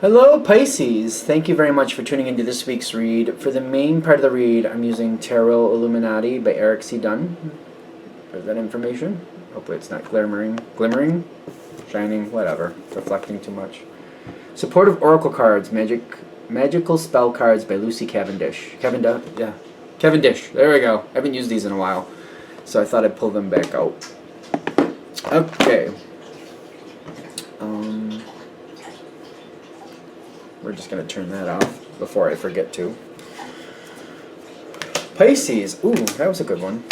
Hello, Pisces. Thank you very much for tuning into this week's read. For the main part of the read, I'm using Tarot Illuminati by Eric C. Dunn. There's that information. Hopefully it's not glimmering, shining, whatever, reflecting too much. Supportive Oracle Cards, Magical Spell Cards by Lucy Cavendish. Cavendish. There we go. I haven't used these in a while, so I thought I'd pull them back out. Okay. We're just going to turn that off before I forget to. Pisces. Ooh, that was a good one.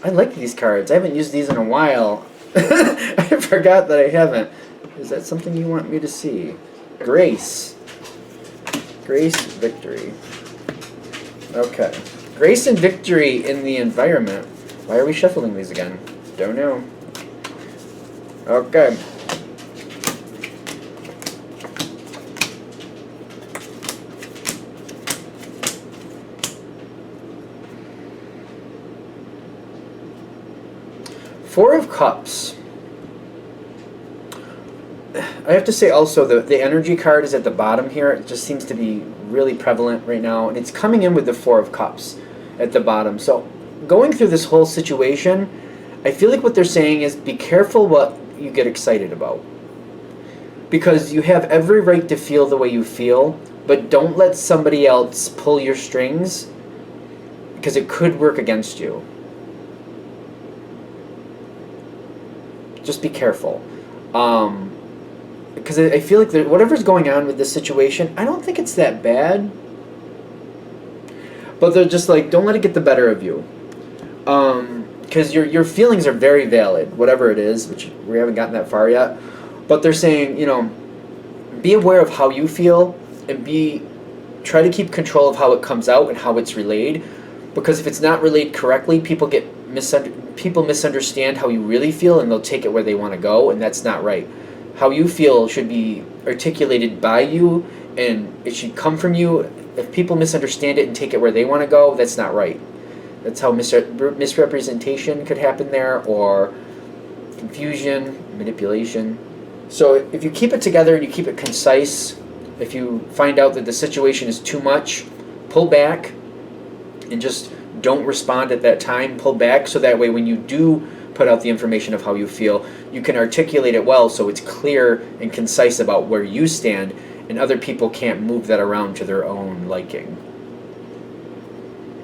I like these cards. I haven't used these in a while. I forgot that I haven't. Is that something you want me to see? Grace. Grace, victory. Okay. Grace and victory in the environment. Why are we shuffling these again? Don't know. Okay. Four of Cups. I have to say also the energy card is at the bottom here. It just seems to be really prevalent right now. And it's coming in with the Four of Cups at the bottom. So going through this whole situation, I feel like what they're saying is be careful what you get excited about. Because you have every right to feel the way you feel, but don't let somebody else pull your strings because it could work against you. Just be careful. Because I feel like whatever's going on with this situation, I don't think it's that bad. But they're just like, don't let it get the better of you. Because your feelings are very valid, whatever it is, which we haven't gotten that far yet. But they're saying, be aware of how you feel and try to keep control of how it comes out and how it's relayed. Because if it's not relayed correctly, people misunderstand how you really feel and they'll take it where they want to go, and that's not right. How you feel should be articulated by you, and it should come from you. If people misunderstand it and take it where they want to go, that's not right. That's how misrepresentation could happen there, or confusion, manipulation. So if you keep it together and you keep it concise, if you find out that the situation is too much, pull back and just don't respond at that time. Pull back so that way when you do put out the information of how you feel, you can articulate it well so it's clear and concise about where you stand, and other people can't move that around to their own liking.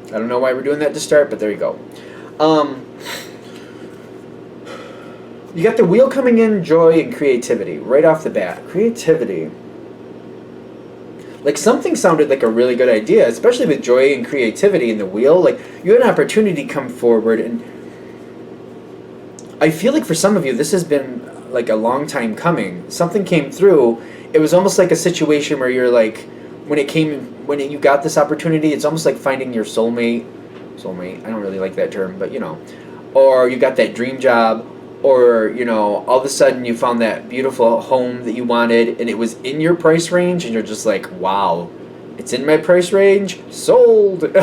I don't know why we're doing that to start, but there you go. You got the wheel coming in, joy and creativity, right off the bat. Creativity. Like something sounded like a really good idea, especially with joy and creativity in the wheel. Like you had an opportunity come forward, and I feel like for some of you, this has been like a long time coming. Something came through. It was almost like a situation where you're like, when you got this opportunity, it's almost like finding your soulmate. I don't really like that term, but or you got that dream job, or all of a sudden you found that beautiful home that you wanted, and it was in your price range, and you're just like, wow, it's in my price range, sold.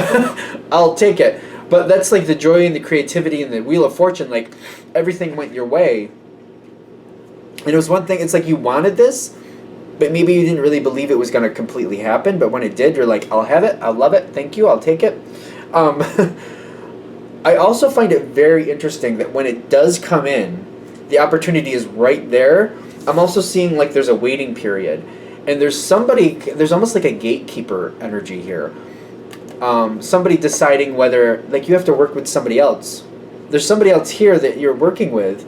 I'll take it. But that's like the joy and the creativity and the Wheel of Fortune, like everything went your way. And it was one thing, it's like you wanted this, but maybe you didn't really believe it was going to completely happen. But when it did, you're like, I'll have it. I'll love it. Thank you. I'll take it. I also find it very interesting that when it does come in, the opportunity is right there. I'm also seeing like there's a waiting period. And there's almost like a gatekeeper energy here. Somebody deciding whether, like you have to work with somebody else. There's somebody else here that you're working with.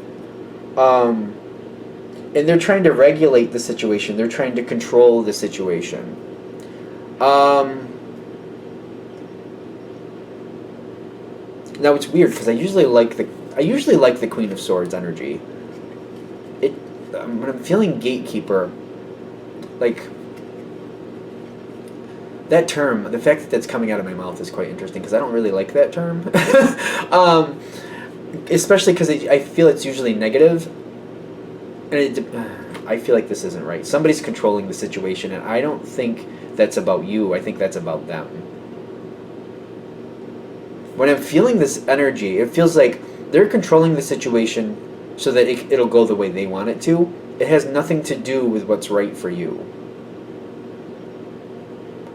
And they're trying to regulate the situation. They're trying to control the situation. Now it's weird because I usually like the Queen of Swords energy. When I'm feeling gatekeeper, like that term, the fact that that's coming out of my mouth is quite interesting because I don't really like that term. Especially because I feel it's usually negative. And I feel like this isn't right. Somebody's controlling the situation, and I don't think that's about you. I think that's about them. When I'm feeling this energy, it feels like they're controlling the situation so that it'll go the way they want it to. It has nothing to do with what's right for you.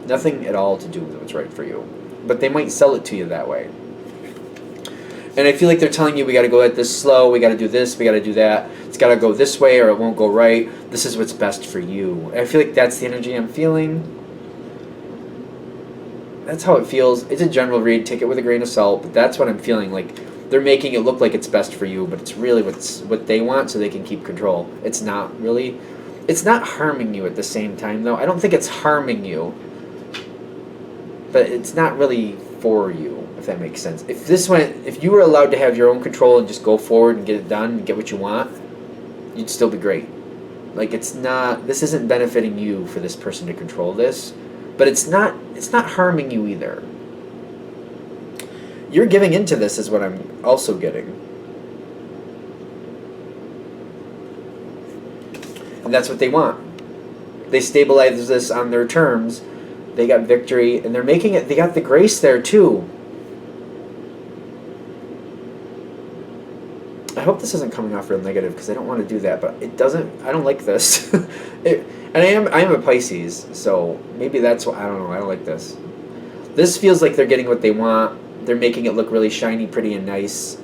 Nothing at all to do with what's right for you. But they might sell it to you that way. And I feel like they're telling you, we got to go at this slow, we got to do this, we got to do that. It's got to go this way or it won't go right. This is what's best for you. I feel like that's the energy I'm feeling. That's how it feels. It's a general read. Take it with a grain of salt. But that's what I'm feeling. Like, they're making it look like it's best for you, but it's really what they want so they can keep control. It's not really. It's not harming you at the same time, though. I don't think it's harming you. But it's not really for you, if that makes sense. If you were allowed to have your own control and just go forward and get it done and get what you want, you'd still be great. Like, this isn't benefiting you for this person to control this, but it's not harming you either. You're giving into this is what I'm also getting. And that's what they want. They stabilize this on their terms. They got victory, and they're making it. They got the grace there too. I hope this isn't coming off real negative because I don't want to do that, but it doesn't. I don't like this. And I am a Pisces, so maybe that's why. I don't know. I don't like this. This feels like they're getting what they want. They're making it look really shiny, pretty, and nice.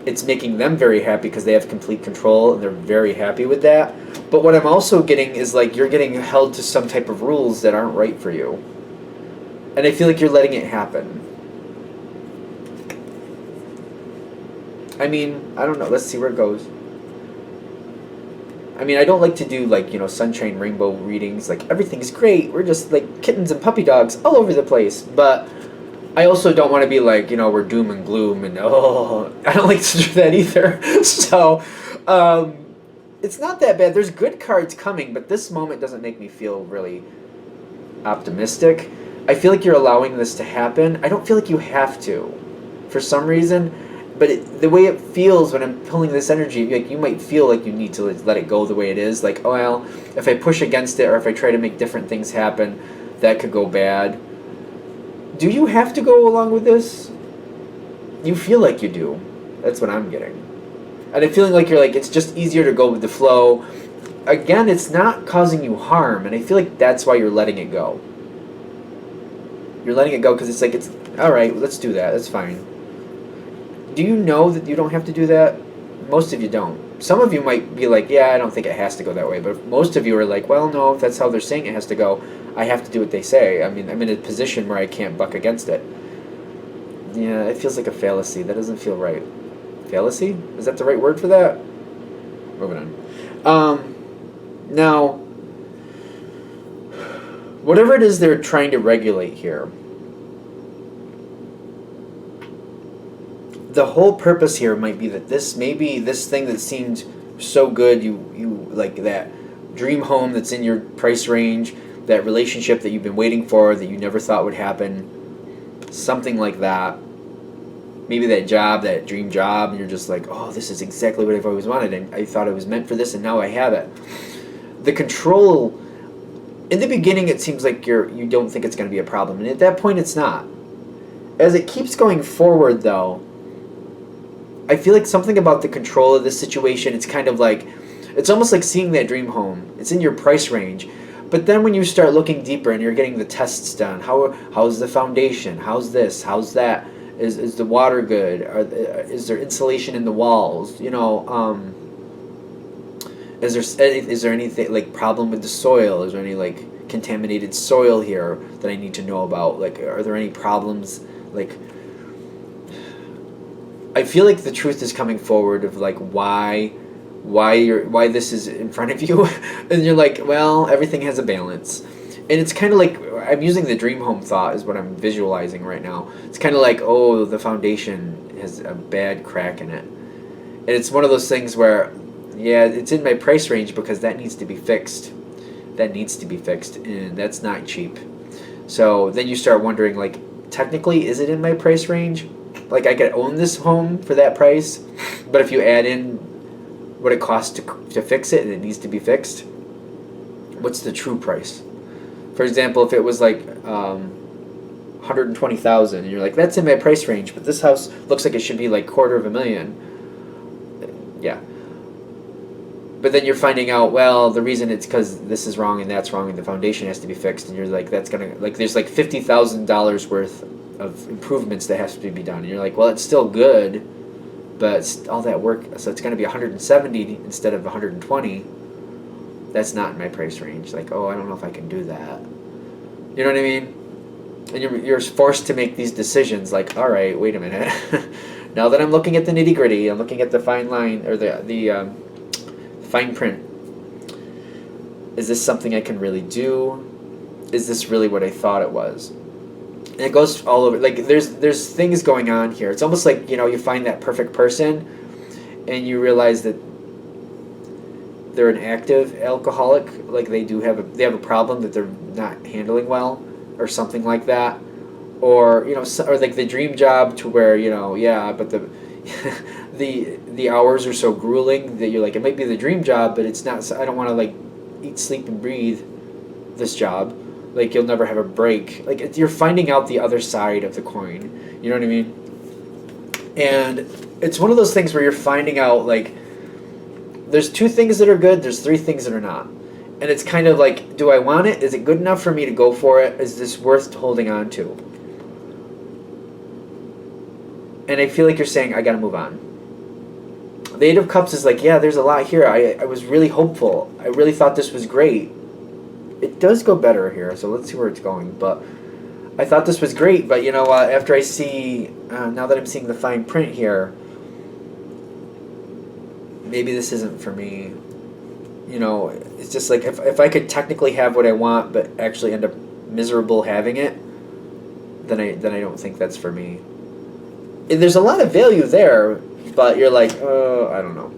It's making them very happy because they have complete control, and they're very happy with that. But what I'm also getting is like you're getting held to some type of rules that aren't right for you. And I feel like you're letting it happen. I mean, I don't know. Let's see where it goes. I mean, I don't like to do, like, sunshine rainbow readings. Like, everything's great. We're just, like, kittens and puppy dogs all over the place. But I also don't want to be like, we're doom and gloom. And, I don't like to do that either. So, it's not that bad. There's good cards coming. But this moment doesn't make me feel really optimistic. I feel like you're allowing this to happen. I don't feel like you have to, for some reason. But the way it feels when I'm pulling this energy, like you might feel like you need to let it go the way it is. Like, oh, well, if I push against it or if I try to make different things happen, that could go bad. Do you have to go along with this? You feel like you do. That's what I'm getting. And I'm feeling like you're like, it's just easier to go with the flow. Again, it's not causing you harm. And I feel like that's why you're letting it go. You're letting it go because it's like, it's all right, let's do that. That's fine. Do you know that you don't have to do that? Most of you don't. Some of you might be like, yeah, I don't think it has to go that way. But most of you are like, well, no, if that's how they're saying it has to go, I have to do what they say. I mean, I'm in a position where I can't buck against it. Yeah, it feels like a fallacy. That doesn't feel right. Fallacy? Is that the right word for that? Moving on. Now, whatever it is they're trying to regulate here, the whole purpose here might be that this thing that seemed so good, you like that dream home that's in your price range, that relationship that you've been waiting for that you never thought would happen, something like that. Maybe that job, that dream job, and you're just like, oh, this is exactly what I've always wanted, and I thought it was meant for this, and now I have it. The control, in the beginning, it seems like you don't think it's going to be a problem, and at that point, it's not. As it keeps going forward, though, I feel like something about the control of this situation, it's kind of like, it's almost like seeing that dream home. It's in your price range. But then when you start looking deeper and you're getting the tests done, how's the foundation? How's this? How's that? Is the water good? Is there insulation in the walls? Is there anything like problem with the soil? Is there any like contaminated soil here that I need to know about? Like, are there any problems? Like, I feel like the truth is coming forward of like why this is in front of you, and you're like, well, everything has a balance, and it's kind of like I'm using the dream home thought is what I'm visualizing right now. It's kind of like, oh, the foundation has a bad crack in it, and it's one of those things where, yeah, it's in my price range because that needs to be fixed. That needs to be fixed, and that's not cheap. So then you start wondering, like, technically, is it in my price range? Like, I could own this home for that price, but if you add in what it costs to fix it and it needs to be fixed, what's the true price? For example, if it was like $120,000 and you're like, that's in my price range, but this house looks like it should be like $250,000. Yeah. but then you're finding out, well, the reason it's because this is wrong and that's wrong and the foundation has to be fixed, and you're like, that's gonna, like, there's like $50,000 worth of improvements that has to be done, and you're like, well, it's still good, but it's all that work, so it's gonna be 170 instead of 120. That's not in my price range. Like, oh, I don't know if I can do that. You know what I mean? And you're forced to make these decisions. Like, all right, wait a minute. Now that I'm looking at the nitty gritty, I'm looking at the fine line or the fine print. Is this something I can really do? Is this really what I thought it was? And it goes all over. Like, there's things going on here. It's almost like, you find that perfect person, and you realize that they're an active alcoholic. Like, they have a problem that they're not handling well, or something like that, or or like the dream job to where but the the hours are so grueling that you're like, it might be the dream job, but it's not. I don't want to like eat, sleep, and breathe this job. Like, you'll never have a break. Like, you're finding out the other side of the coin. You know what I mean? And it's one of those things where you're finding out, like, there's 2 things that are good, there's 3 things that are not. And it's kind of like, do I want it? Is it good enough for me to go for it? Is this worth holding on to? And I feel like you're saying, I gotta move on. The 8 of Cups is like, yeah, there's a lot here. I was really hopeful. I really thought this was great. It does go better here, so let's see where it's going. But I thought this was great, but after I see, now that I'm seeing the fine print here, maybe this isn't for me. It's just like, if I could technically have what I want, but actually end up miserable having it, then I don't think that's for me. And there's a lot of value there, but you're like, oh, I don't know.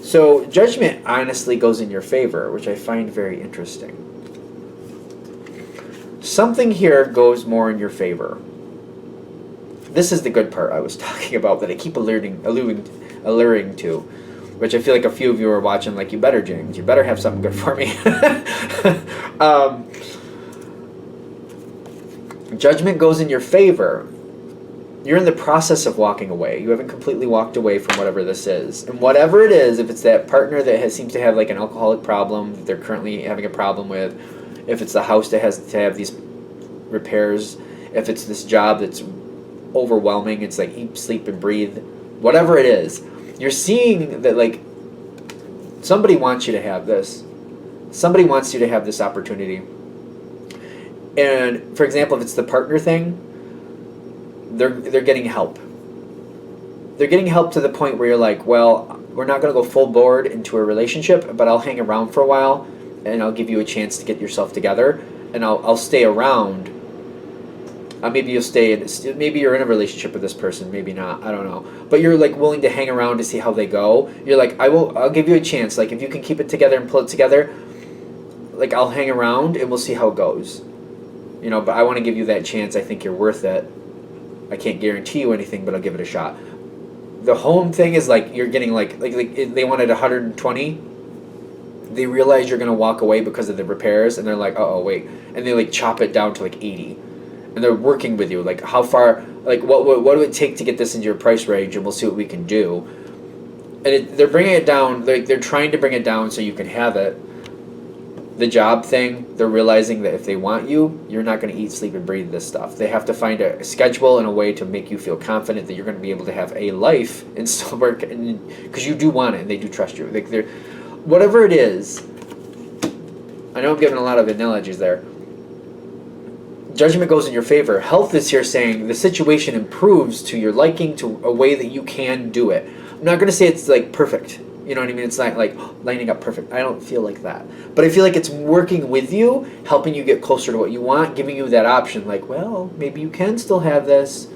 So Judgment honestly goes in your favor, which I find very interesting. Something here goes more in your favor. This is the good part I was talking about that I keep alluring to, which I feel like a few of you are watching like, you better, James. You better have something good for me. Judgment goes in your favor. You're in the process of walking away. You haven't completely walked away from whatever this is. And whatever it is, if it's that partner that seems to have like an alcoholic problem that they're currently having a problem with, if it's the house that has to have these repairs, if it's this job that's overwhelming, it's like eat, sleep, and breathe, whatever it is, you're seeing that like somebody wants you to have this. Somebody wants you to have this opportunity. And for example, if it's the partner thing, they're getting help. They're getting help to the point where you're like, well, we're not going to go full board into a relationship, but I'll hang around for a while, and I'll give you a chance to get yourself together, and I'll stay around. Maybe you'll stay. Maybe you're in a relationship with this person. Maybe not. I don't know. But you're like willing to hang around to see how they go. You're like, I'll give you a chance. Like, if you can keep it together and pull it together, like, I'll hang around and we'll see how it goes. But I want to give you that chance. I think you're worth it. I can't guarantee you anything, but I'll give it a shot. The home thing is like, you're getting like they wanted 120. They realize you're gonna walk away because of the repairs, and they're like, oh wait, and they like chop it down to like 80, and they're working with you. Like, how far? Like, what do it take to get this into your price range, and we'll see what we can do. And they're bringing it down. They're trying to bring it down so you can have it. The job thing, they're realizing that if they want you, you're not going to eat, sleep, and breathe this stuff. They have to find a schedule and a way to make you feel confident that you're going to be able to have a life and still work, because you do want it and they do trust you. Like, whatever it is, I know I'm giving a lot of analogies there. Judgment goes in your favor. Health is here saying the situation improves to your liking, to a way that you can do it. I'm not going to say it's like perfect. You know what I mean? It's not like lining up perfect. I don't feel like that. But I feel like it's working with you, helping you get closer to what you want, giving you that option. Like, well, maybe you can still have this.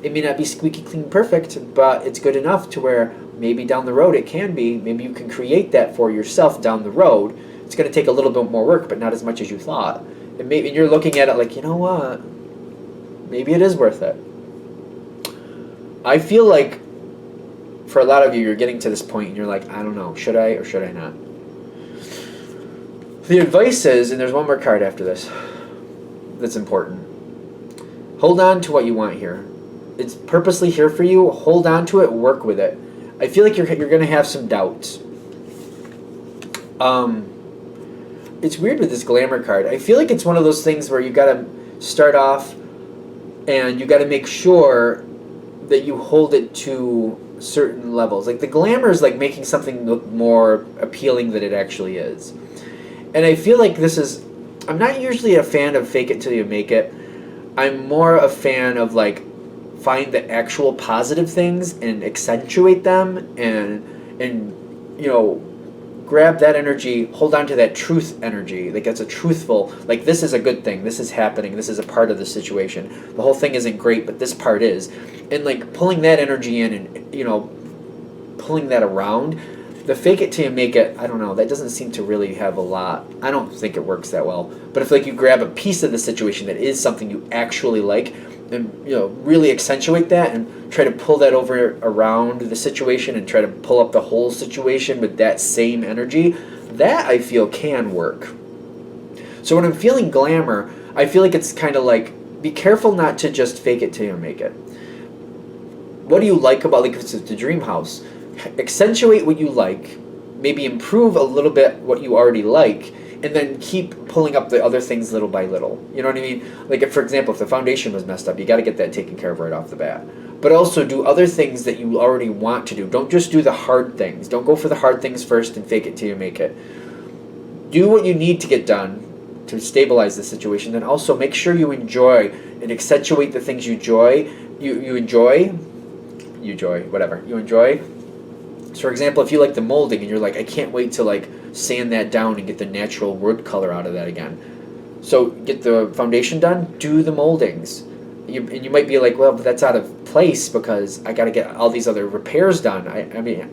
It may not be squeaky clean perfect, but it's good enough to where maybe down the road it can be. Maybe you can create that for yourself down the road. It's going to take a little bit more work, but not as much as you thought. And maybe you're looking at it like, you know what? Maybe it is worth it. I feel like for a lot of you, you're getting to this point and you're like, I don't know, should I or should I not? The advice is, and there's one more card after this that's important. Hold on to what you want here. It's purposely here for you. Hold on to it. Work with it. I feel like you're going to have some doubts. It's weird with this glamour card. I feel like it's one of those things where you gotta start off and you gotta make sure that you hold it to certain levels. Like the glamour is like making something look more appealing than it actually is. And I feel like I'm not usually a fan of fake it till you make it. I'm more a fan of like find the actual positive things and accentuate them and grab that energy, hold on to that truth energy. Like that's a truthful, like this is a good thing, this is happening, this is a part of the situation. The whole thing isn't great, but this part is. And like pulling that energy in and pulling that around. The fake it till you make it, I don't know, that doesn't seem to really have a lot. I don't think it works that well. But if like you grab a piece of the situation that is something you actually like and really accentuate that and try to pull that over around the situation and try to pull up the whole situation with that same energy, that I feel can work. So when I'm feeling glamour, I feel like it's kind of like, be careful not to just fake it till you make it. What do you like about, like if it's the dream house, accentuate what you like, maybe improve a little bit what you already like, and then keep pulling up the other things little by little. You know what I mean? Like if, for example, if the foundation was messed up, you got to get that taken care of right off the bat. But also do other things that you already want to do. Don't just do the hard things. Don't go for the hard things first and fake it till you make it. Do what you need to get done to stabilize the situation, then also make sure you enjoy and accentuate the things you enjoy. So for example, if you like the molding and you're like, I can't wait to like sand that down and get the natural wood color out of that again. So get the foundation done, do the moldings. You might be like, well, but that's out of place because I got to get all these other repairs done. I mean,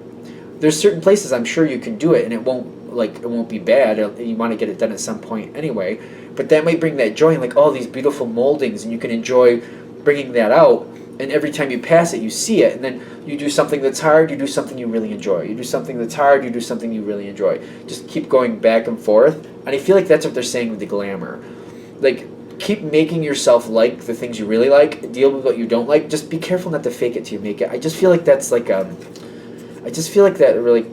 there's certain places I'm sure you can do it and it won't be bad. You want to get it done at some point anyway. But that might bring that joy and like all these beautiful moldings, and you can enjoy bringing that out. And every time you pass it, you see it. And then you do something that's hard, you do something you really enjoy. You do something that's hard, you do something you really enjoy. Just keep going back and forth. And I feel like that's what they're saying with the glamour. Like, keep making yourself like the things you really like. Deal with what you don't like. Just be careful not to fake it till you make it. I just feel like that's like I just feel like that really,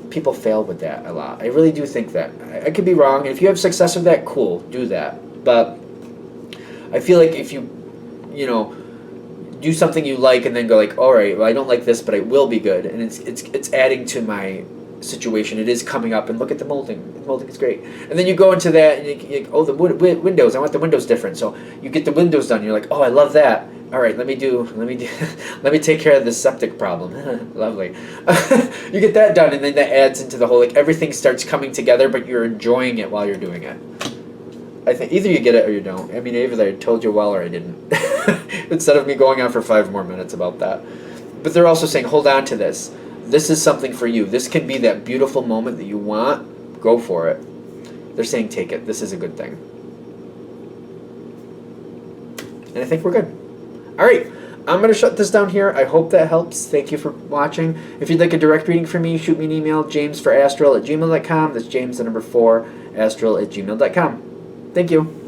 people fail with that a lot. I really do think that. I could be wrong. And if you have success with that, cool, do that. But I feel like if you do something you like and then go like, all right, well, I don't like this, but it will be good, and it's adding to my situation. It is coming up, and look at the molding. The molding is great. And then you go into that, and you oh, the windows. I want the windows different. So you get the windows done. You're like, oh, I love that. All right, let me take care of this septic problem. Lovely. You get that done, and then that adds into the whole, like, everything starts coming together, but you're enjoying it while you're doing it. I think either you get it or you don't. I mean, either I told you well or I didn't. Instead of me going on for 5 more minutes about that. But they're also saying, hold on to this. This is something for you. This can be that beautiful moment that you want. Go for it. They're saying take it. This is a good thing. And I think we're good. All right. I'm going to shut this down here. I hope that helps. Thank you for watching. If you'd like a direct reading from me, shoot me an email, jamesforastral@gmail.com. That's James, the number 4, astral@gmail.com. Thank you.